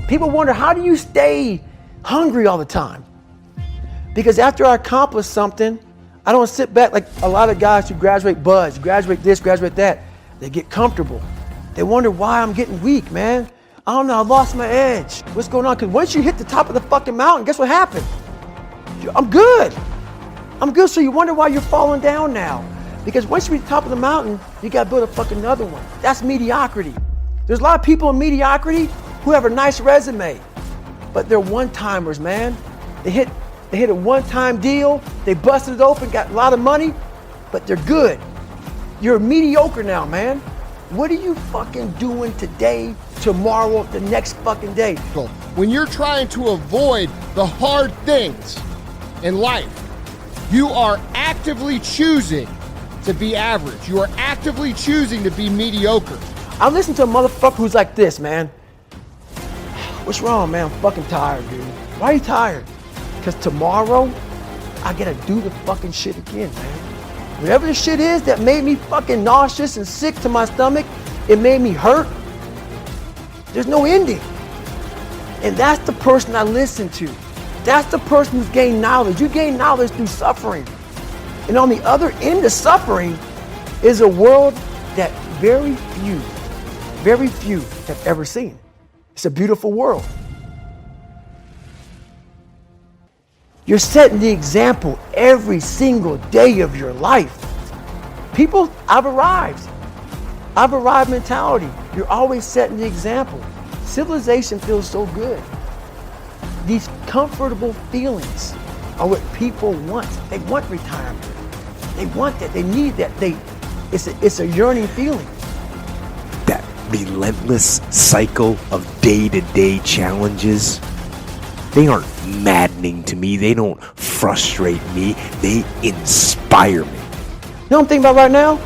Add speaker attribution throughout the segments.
Speaker 1: People wonder, how do you stay hungry all the time? Because after I accomplish something, I don't sit back like a lot of guys who graduate buds, graduate this, graduate that. They get comfortable. They wonder why I'm getting weak, man. I don't know, I lost my edge. What's going on? Because once you hit the top of the fucking mountain, guess what happened? I'm good. I'm good, so you wonder why you're falling down now. Because once you reach the top of the mountain, you gotta build a fucking another one. That's mediocrity. There's a lot of people in mediocrity who have a nice resume, but they're one-timers, man. They hit a one-time deal, they busted it open, got a lot of money, but they're good. You're mediocre now, man. What are you fucking doing today, tomorrow, the next fucking day?
Speaker 2: When you're trying to avoid the hard things in life, you are actively choosing to be average. You are actively choosing to be mediocre.
Speaker 1: I'm listening to a motherfucker who's like this, man. What's wrong, man? I'm fucking tired, dude. Why are you tired? Because tomorrow, I gotta do the fucking shit again, man. Whatever the shit is that made me fucking nauseous and sick to my stomach, it made me hurt. There's no ending. And that's the person I listen to. That's the person who's gained knowledge. You gain knowledge through suffering. And on the other end of suffering is a world that very few have ever seen. It's a beautiful world. You're setting the example every single day of your life. People, I've arrived mentality. You're always setting the example. Civilization feels so good. These comfortable feelings are what people want. They want retirement. They want that. They need that. It's a yearning feeling.
Speaker 3: That relentless cycle of day-to-day challenges, they aren't maddening to me. They don't frustrate me. They inspire me.
Speaker 1: You know what I'm thinking about right now?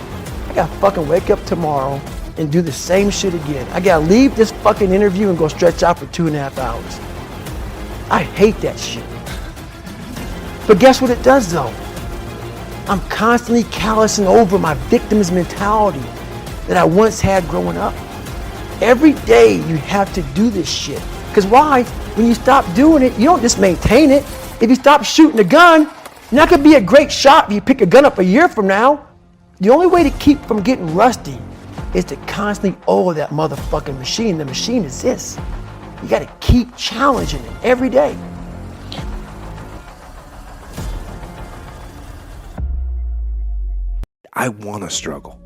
Speaker 1: I gotta fucking wake up tomorrow and do the same shit again. I gotta leave this fucking interview and go stretch out for 2.5 hours. I hate that shit. But guess what it does though? I'm constantly callousing over my victim's mentality that I once had growing up. Every day you have to do this shit. Because why? When you stop doing it, you don't just maintain it. If you stop shooting a gun, you're not gonna be a great shot if you pick a gun up a year from now. The only way to keep from getting rusty is to constantly oil that motherfucking machine. The machine is this. You gotta keep challenging it every day.
Speaker 3: I want to struggle.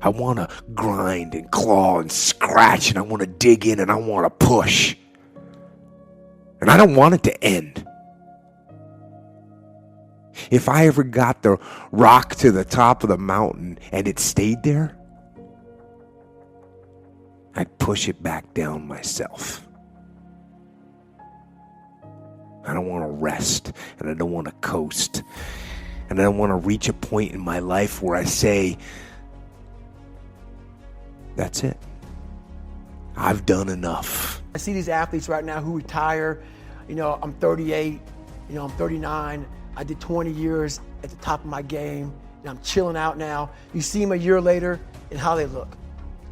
Speaker 3: I want to grind and claw and scratch, and I want to dig in and I want to push. And I don't want it to end. If I ever got the rock to the top of the mountain and it stayed there, I'd push it back down myself. I don't want to rest, and I don't want to coast. And I don't want to reach a point in my life where I say, that's it. I've done enough.
Speaker 1: I see these athletes right now who retire. You know, I'm 38, I'm 39. I did 20 years at the top of my game, and I'm chilling out now. You see them a year later and how they look.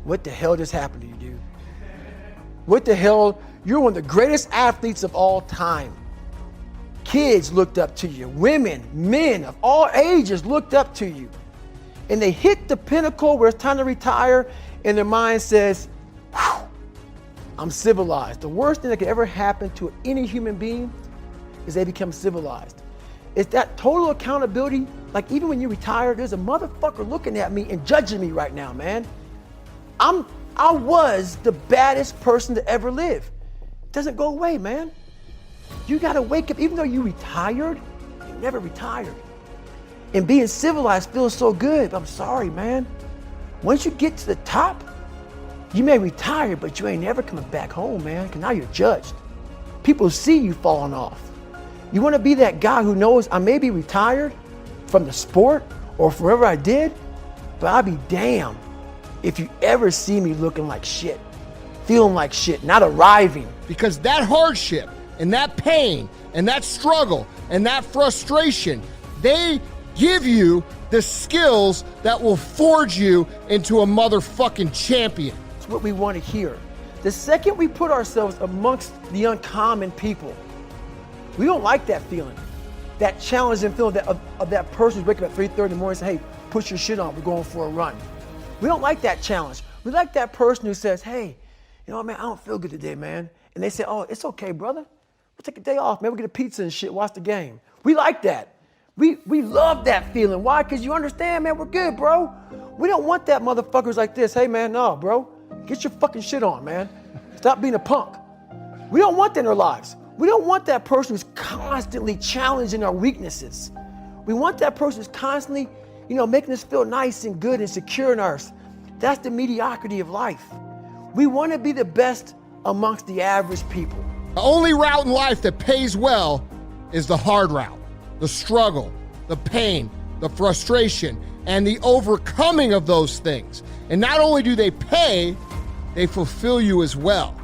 Speaker 1: What the hell just happened to you, dude? What the hell? You're one of the greatest athletes of all time. Kids looked up to you. Women, men of all ages looked up to you. And they hit the pinnacle where it's time to retire, and their mind says, whew, I'm civilized. The worst thing that could ever happen to any human being is they become civilized. It's that total accountability. Like even when you retire, there's a motherfucker looking at me and judging me right now, man. I was the baddest person to ever live. It doesn't go away, man. You gotta wake up, even though you retired, you never retired. And being civilized feels so good, but I'm sorry, man. Once you get to the top, you may retire, but you ain't never coming back home, man, because now you're judged. People see you falling off. You wanna be that guy who knows I may be retired from the sport or forever I did, but I'll be damned if you ever see me looking like shit, feeling like shit, not arriving.
Speaker 2: Because that hardship and that pain and that struggle and that frustration, they give you the skills that will forge you into a motherfucking champion.
Speaker 1: It's what we want to hear. The second we put ourselves amongst the uncommon people, we don't like that feeling. That challenging feeling of that person who's waking up at 3:30 in the morning and saying, hey, put your shit on, we're going for a run. We don't like that challenge. We like that person who says, hey, you know what, man, I don't feel good today, man. And they say, oh, it's okay, brother. We'll take a day off, man. We'll get a pizza and shit, watch the game. We like that. We love that feeling. Why? Because you understand, man, we're good, bro. We don't want that motherfuckers like this. Hey, man, no, bro. Get your fucking shit on, man. Stop being a punk. We don't want that in our lives. We don't want that person who's constantly challenging our weaknesses. We want that person who's constantly, making us feel nice and good and secure in us. That's the mediocrity of life. We want to be the best amongst the average people.
Speaker 2: The only route in life that pays well is the hard route, the struggle, the pain, the frustration, and the overcoming of those things. And not only do they pay, they fulfill you as well.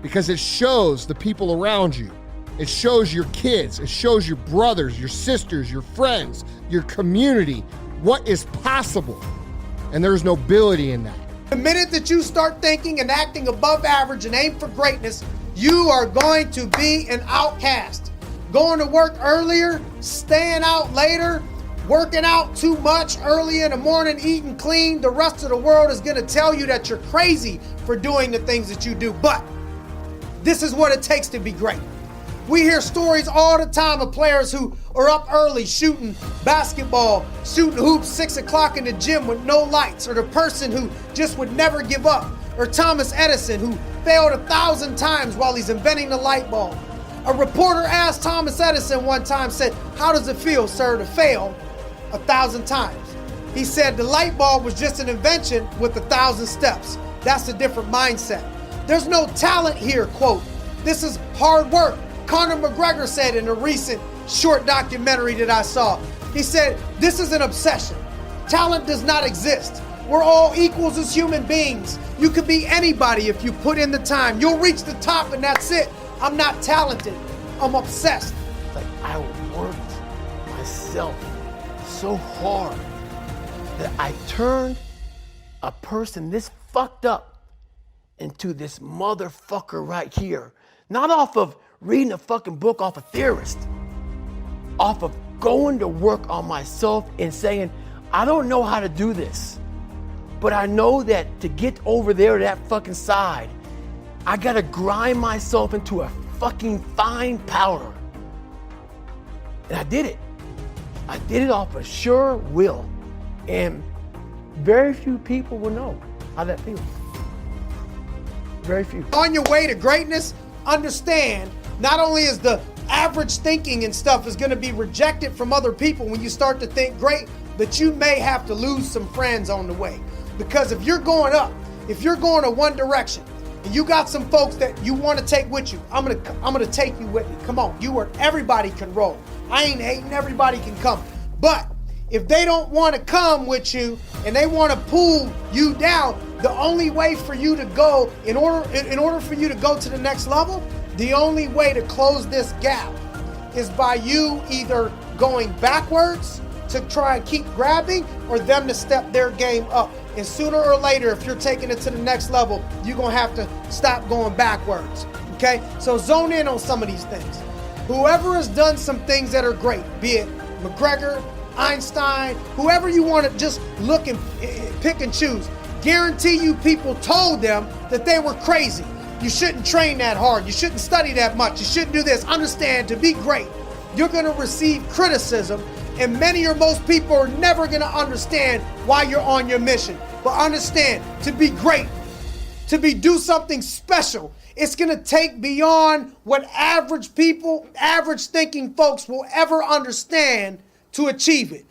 Speaker 2: Because it shows the people around you. It shows your kids. It shows your brothers, your sisters, your friends, your community, what is possible. And there's nobility in that.
Speaker 4: The minute that you start thinking and acting above average and aim for greatness, you are going to be an outcast. Going to work earlier, staying out later, working out too much early in the morning, eating clean. The rest of the world is going to tell you that you're crazy for doing the things that you do. But this is what it takes to be great. We hear stories all the time of players who are up early shooting basketball, shooting hoops 6 o'clock in the gym with no lights, or the person who just would never give up, or Thomas Edison who failed 1,000 times while he's inventing the light bulb. A reporter asked Thomas Edison one time, said, how does it feel, sir, to fail 1,000 times? He said the light bulb was just an invention with 1,000 steps. That's a different mindset. There's no talent here, quote. This is hard work. Conor McGregor said in a recent short documentary that I saw. He said, this is an obsession. Talent does not exist. We're all equals as human beings. You could be anybody if you put in the time. You'll reach the top and that's it. I'm not talented. I'm obsessed.
Speaker 1: Like I worked myself so hard that I turned a person this fucked up into this motherfucker right here. Not off of reading a fucking book off a theorist, off of going to work on myself and saying, I don't know how to do this, but I know that to get over there to that fucking side, I gotta grind myself into a fucking fine powder. And I did it. I did it off of sure will. And very few people will know how that feels. Very few.
Speaker 4: On your way to greatness, understand not only is the average thinking and stuff is going to be rejected from other people when you start to think great, but you may have to lose some friends on the way. Because if you're going up, if you're going to one direction, and you got some folks that you want to take with you, I'm gonna take you with me. Come on, everybody can roll. I ain't hating, everybody can come. But if they don't want to come with you and they want to pull you down, the only way for you to go, in order for you to go to the next level, the only way to close this gap is by you either going backwards to try and keep grabbing or them to step their game up. And sooner or later, if you're taking it to the next level, you're going to have to stop going backwards. Okay? So zone in on some of these things. Whoever has done some things that are great, be it McGregor, Einstein, whoever you want to just look and pick and choose, guarantee you people told them that they were crazy. You shouldn't train that hard. You shouldn't study that much. You shouldn't do this. Understand, to be great, you're going to receive criticism, and many or most people are never going to understand why you're on your mission. But understand, to be great, do something special, it's going to take beyond what average people, average thinking folks will ever understand to achieve it.